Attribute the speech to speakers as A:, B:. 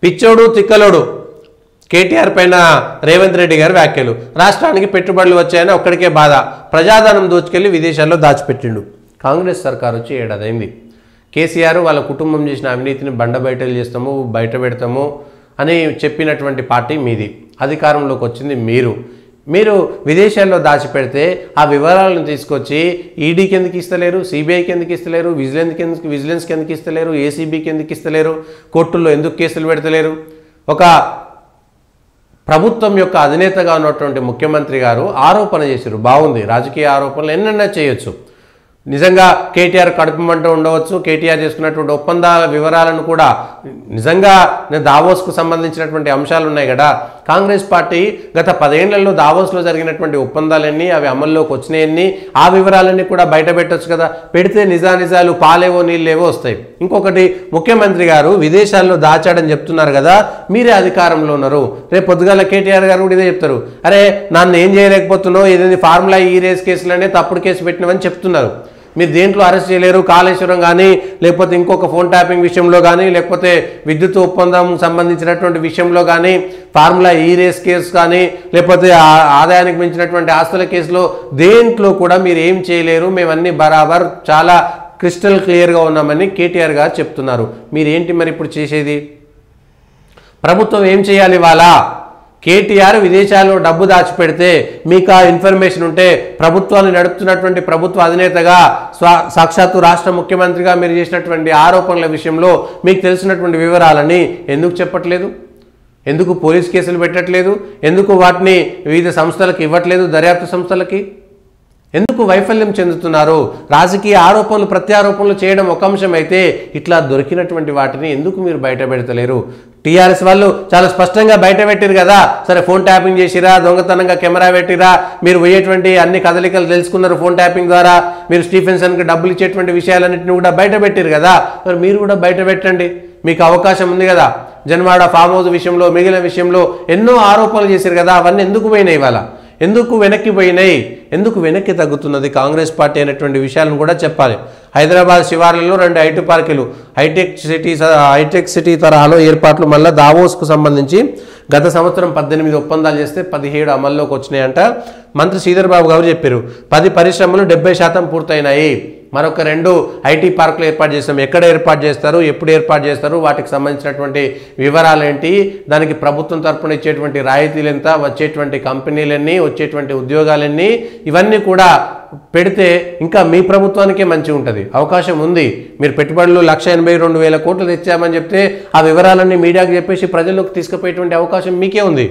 A: పిచ్చోడు తిక్కలోడు కేటీఆర్ పైన రేవంత్ రెడ్డి గారి వ్యాఖ్యలు. రాష్ట్రానికి పెట్టుబడులు వచ్చాయని ఒక్కడికే బాధ, ప్రజాధనం దోచుకెళ్లి విదేశాల్లో దాచిపెట్టిండు. కాంగ్రెస్ సర్కార్ వచ్చి ఏడాదైంది. కేసీఆర్ వాళ్ళ కుటుంబం చేసిన అవినీతిని బయటలు చేస్తాము, బయట పెడతాము అని చెప్పినటువంటి పార్టీ మీది. అధికారంలోకి వచ్చింది మీరు విదేశాల్లో దాచిపెడితే ఆ వివరాలను తీసుకొచ్చి ఈడీకి ఎందుకు ఇస్తలేరు, సిబిఐకి ఎందుకు ఇస్తలేరు, విజిలెన్స్కి ఎందుకు ఇస్తలేరు, ఏసీబీకి ఎందుకు ఇస్తలేరు, కోర్టుల్లో ఎందుకు కేసులు పెడతలేరు? ఒక ప్రభుత్వం యొక్క అధినేతగా ఉన్నటువంటి ముఖ్యమంత్రి గారు ఆరోపణ చేశారు, బాగుంది, రాజకీయ ఆరోపణలు ఎన్నైనా చేయొచ్చు. నిజంగా కేటీఆర్ కడుపుమంటూ ఉండవచ్చు. కేటీఆర్ చేసుకున్నటువంటి ఒప్పందాల వివరాలను కూడా నిజంగా దావోస్కు సంబంధించినటువంటి అంశాలు ఉన్నాయి కదా. కాంగ్రెస్ పార్టీ గత 10 ఏళ్లలో దావోస్లో జరిగినటువంటి ఒప్పందాలన్నీ, అవి అమల్లోకి వచ్చినాయన్నీ, ఆ వివరాలన్నీ కూడా బయట పెట్టొచ్చు కదా. పెడితే నిజాలు పాలేవో నీళ్ళేవో వస్తాయి. ఇంకొకటి, ముఖ్యమంత్రి గారు విదేశాల్లో దాచాడని చెప్తున్నారు కదా, మీరే అధికారంలో ఉన్నారు. రేపు పొద్దుగాల కేటీఆర్ గారు కూడా ఇదే చెప్తారు, అరే నన్ను ఏం చేయలేకపోతున్నావు, ఏదైనా ఫార్ములా ఈ రేస్ కేసులనే తప్పుడు కేసు పెట్టినవని చెప్తున్నారు. మీరు దేంట్లో అరెస్ట్ చేయలేరు. కాళేశ్వరం కానీ, లేకపోతే ఇంకొక ఫోన్ ట్యాపింగ్ విషయంలో కానీ, లేకపోతే విద్యుత్ ఒప్పందం సంబంధించినటువంటి విషయంలో కానీ, ఫార్ములా ఈ రేస్ కేసు కానీ, లేకపోతే ఆదాయానికి మించినటువంటి ఆస్తుల కేసులో దేంట్లో కూడా మీరు ఏం చేయలేరు, మేమన్నీ బరాబర్ చాలా క్రిస్టల్ క్లియర్గా ఉన్నామని కేటీఆర్ గారు చెప్తున్నారు. మీరేంటి మరి ఇప్పుడు చేసేది? ప్రభుత్వం ఏం చేయాలి? వాళ్ళ కేటీఆర్ విదేశాల్లో డబ్బు దాచిపెడితే మీకు ఆ ఇన్ఫర్మేషన్ ఉంటే, ప్రభుత్వాన్ని నడుపుతున్నటువంటి ప్రభుత్వ అధినేతగా సాక్షాత్తు రాష్ట్ర ముఖ్యమంత్రిగా మీరు చేసినటువంటి ఆరోపణల విషయంలో మీకు తెలిసినటువంటి వివరాలని ఎందుకు చెప్పట్లేదు? ఎందుకు పోలీస్ కేసులు పెట్టట్లేదు? ఎందుకు వాటిని వివిధ సంస్థలకు ఇవ్వట్లేదు, దర్యాప్తు సంస్థలకి? ఎందుకు వైఫల్యం చెందుతున్నారు? రాజకీయ ఆరోపణలు ప్రత్యారోపణలు చేయడం ఒక అంశం అయితే, ఇట్లా దొరికినటువంటి వాటిని ఎందుకు మీరు బయట పెడతలేరు? టీఆర్ఎస్ వాళ్ళు చాలా స్పష్టంగా బయట పెట్టారు కదా. సరే, ఫోన్ ట్యాపింగ్ చేసిరా, దొంగతనంగా కెమెరా పెట్టిరా, మీరు పోయేటువంటి అన్ని కదలికలు తెలుసుకున్నారు ఫోన్ ట్యాపింగ్ ద్వారా, మీరు స్టీఫెన్సన్కి డబ్బులు ఇచ్చేటువంటి విషయాలన్నింటినీ కూడా బయట పెట్టారు కదా. మరి మీరు కూడా బయట పెట్టండి, మీకు అవకాశం ఉంది కదా. జన్వాడ ఫామ్ హౌస్ విషయంలో, మిగిలిన విషయంలో ఎన్నో ఆరోపణలు చేశారు కదా, అవన్నీ ఎందుకు పోయినాయి? ఇవాళ ఎందుకు వెనక్కి పోయినాయి? ఎందుకు వెనక్కి తగ్గుతున్నది కాంగ్రెస్ పార్టీ అనేటువంటి విషయాలను కూడా చెప్పాలి. హైదరాబాద్ శివార్లలో 2 ఐటీ పార్కులు, హైటెక్ సిటీ తరహాలో ఏర్పాట్లు. మళ్ళీ దావోస్కు సంబంధించి గత సంవత్సరం 18 ఒప్పందాలు చేస్తే 17 అమల్లోకి వచ్చినాయంట. మంత్రి శ్రీధర్ బాబు గారు చెప్పారు, 10 పరిశ్రమలు 70% పూర్తయినాయి. మరొక 2 ఐటీ పార్కులు ఏర్పాటు చేస్తాం. ఎక్కడ ఏర్పాటు చేస్తారు, ఎప్పుడు ఏర్పాటు చేస్తారు, వాటికి సంబంధించినటువంటి వివరాలు ఏంటి, దానికి ప్రభుత్వం తరపున ఇచ్చేటువంటి రాయితీలు ఎంత, వచ్చేటువంటి కంపెనీలన్నీ, వచ్చేటువంటి ఉద్యోగాలన్నీ, ఇవన్నీ కూడా పెడితే ఇంకా మీ ప్రభుత్వానికే మంచి ఉంటుంది. అవకాశం ఉంది. మీరు పెట్టుబడులు 1,82,000 కోట్లు తెచ్చామని చెప్తే ఆ వివరాలన్నీ మీడియాకి చెప్పేసి ప్రజల్లోకి తీసుకుపోయేటువంటి అవకాశం మీకే ఉంది.